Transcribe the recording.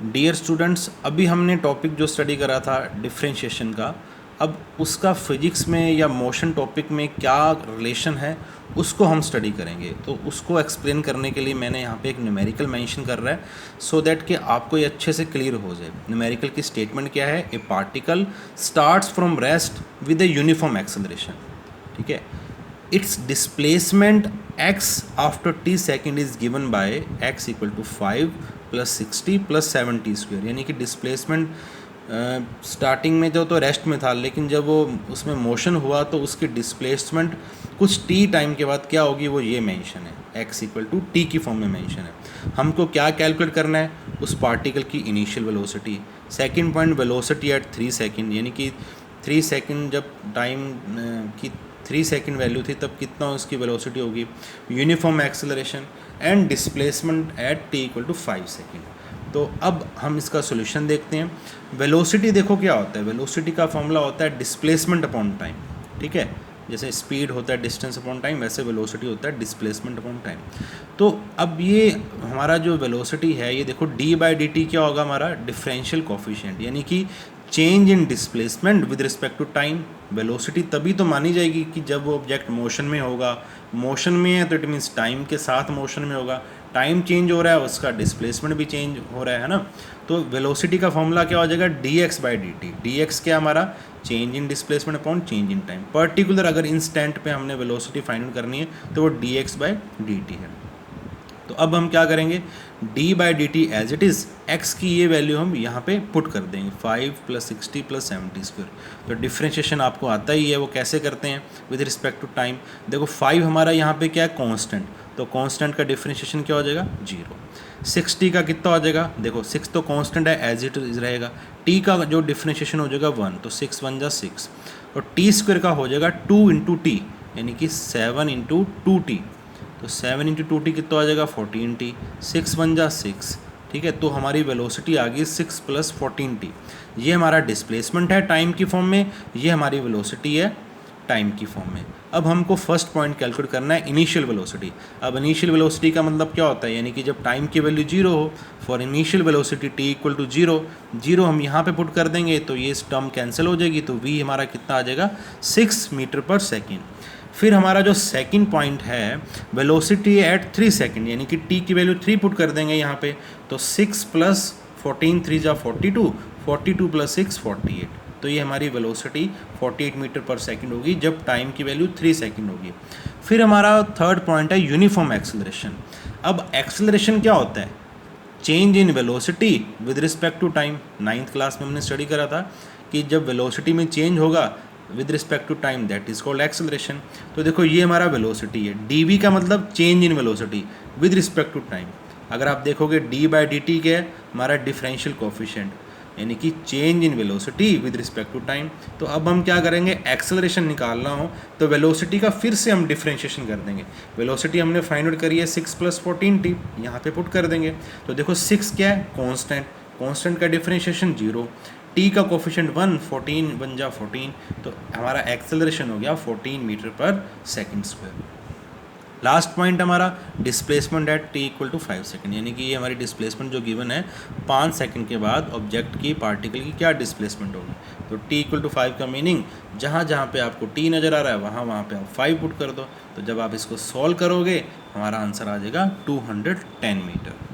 Dear students, अभी हमने topic जो स्टडी करा था डिफरेंशिएशन का, अब उसका फिजिक्स में या मोशन टॉपिक में क्या रिलेशन है उसको हम स्टडी करेंगे। तो उसको एक्सप्लेन करने के लिए मैंने यहाँ पे एक न्यूमेरिकल मेंशन कर रहा है सो दैट कि आपको ये अच्छे से क्लियर हो जाए। न्यूमेरिकल की स्टेटमेंट क्या है? ए particle starts from rest with a uniform acceleration. ठीक है, its displacement x after t second is given by x equal to 5 plus 60 plus 70 square. यानी कि डिस्प्लेसमेंट स्टार्टिंग में जो तो रेस्ट में था, लेकिन जब वो उसमें मोशन हुआ तो उसकी डिस्प्लेसमेंट कुछ t टाइम के बाद क्या होगी वो ये मेंशन है, x इक्वल टू टी की फॉर्म में मेंशन है। हमको क्या कैलकुलेट करना है? उस पार्टिकल की initial velocity. Second point, velocity at 3 second, यानी कि 3 सेकंड जब टाइम की 3 सेकंड वैल्यू थी तब कितना उसकी वेलोसिटी होगी, uniform acceleration and displacement at t equal to 5 second. तो अब हम इसका सॉल्यूशन देखते हैं। वेलोसिटी देखो क्या होता है, वेलोसिटी का फॉर्मूला होता है डिस्प्लेसमेंट अपॉन टाइम। ठीक है, जैसे स्पीड होता है डिस्टेंस अपॉन टाइम, वैसे वेलोसिटी होता है डिस्प्लेसमेंट अपॉन टाइम। तो अब ये हमारा जो वेलोसिटी है, ये देखो d/dt क्या होगा हमारा? डिफरेंशियल कोफिशिएंट, यानी कि change in displacement with respect to time. Velocity तभी तो मानी जाएगी कि जब वो ऑब्जेक्ट मोशन में होगा, मोशन में है तो इट मीन्स टाइम के साथ मोशन में होगा, टाइम चेंज हो रहा है उसका डिस्प्लेसमेंट भी चेंज हो रहा है ना। तो वेलोसिटी का फॉर्मूला क्या हो जाएगा? dx/dt। dx क्या हमारा? Change in displacement upon change in time. Particular अगर इंस्टेंट पे हमने वेलोसिटी फाइंड आउट करनी है तो वो dx/dt है। तो अब हम क्या करेंगे? d/dt as it is, x की ये वैल्यू हम यहाँ पे पुट कर देंगे, 5 + 60 + 70 स्क्वायर। तो डिफ्रेंशिएशन आपको आता ही है, वो कैसे करते हैं विद रिस्पेक्ट टू टाइम। देखो 5 हमारा यहाँ पे क्या है? कांस्टेंट, तो कांस्टेंट का डिफ्रेंशिएशन क्या हो जाएगा? 0। 60 का कितना हो जाएगा? देखो 6 तो कांस्टेंट है, एज इट इज रहेगा। t का जो डिफ्रेंशिएशन हो जाएगा 1, तो 6 1 जा 6, और टी स्क्वायर का हो जाएगा 2 × t, यानी कि 7 × 2t। तो 7 × 2t कितना आ जाएगा? 14t। 6 1 जा 6। ठीक है, तो हमारी वेलोसिटी आ गई 6 + 14t। ये हमारा डिस्प्लेसमेंट है टाइम की फॉर्म में, ये हमारी वेलोसिटी है टाइम की फॉर्म में। अब हमको फर्स्ट पॉइंट कैलकुलेट करना है, इनिशियल वेलोसिटी। अब इनिशियल वेलोसिटी का मतलब क्या होता है? यानी कि जब टाइम की वैल्यू 0 हो, for initial velocity t equal to 0 हम यहाँ पे पुट कर देंगे तो ये टर्म कैंसिल हो जाएगी, तो v हमारा कितना आ जाएगा? 6 मीटर/सेकेंड। फिर हमारा जो सेकंड पॉइंट है, वेलोसिटी एट 3 सेकंड, यानी कि t की वैल्यू 3 पुट कर देंगे यहाँ पे, तो 6 + 14 3 जा 42, 42 + 6 48। तो ये हमारी वेलोसिटी 48 मीटर/सेकंड होगी जब टाइम की वैल्यू 3 सेकंड होगी। फिर हमारा थर्ड पॉइंट है यूनिफॉर्म एक्सेलरेशन। अब एक्सेलरेशन क्या होता है? Change in velocity with respect to time. 9th class में हमने स्टडी करा था कि जब वेलोसिटी में चेंज होगा with respect to time, that is called acceleration. तो देखो ये हमारा वेलोसिटी है, dv का मतलब change in velocity with respect to time. अगर आप देखोगे d/dt क्या है? हमारा डिफरेंशियल कोफिशिएंट, यानी कि change in velocity with respect to time. तो अब हम क्या करेंगे? एक्सेलरेशन निकालना हो तो वेलोसिटी का फिर से हम डिफरेंशिएशन कर देंगे। वेलोसिटी हमने फाइंड आउट करी है 6 + 14t, यहाँ पे पुट कर देंगे। तो देखो 6 क्या है? कांस्टेंट, कांस्टेंट का डिफरेंशिएशन 0, t का कोफिशिएंट 1, 14 1 जा 14, तो हमारा एक्सेलरेशन हो गया 14 मीटर/सेकंड स्क्वायर। लास्ट पॉइंट हमारा displacement at t equal to 5 second, यानी कि ये हमारी डिस्प्लेसमेंट जो गिवन है 5 सेकंड के बाद ऑब्जेक्ट की, पार्टिकल की क्या डिस्प्लेसमेंट होगी। तो t इक्वल टू 5 का मीनिंग, जहाँ जहाँ पे आपको t नज़र आ रहा है वहाँ वहाँ पे आप 5 पुट कर दो। तो जब आप इसको सॉल्व करोगे हमारा आंसर आ जाएगा 210 मीटर।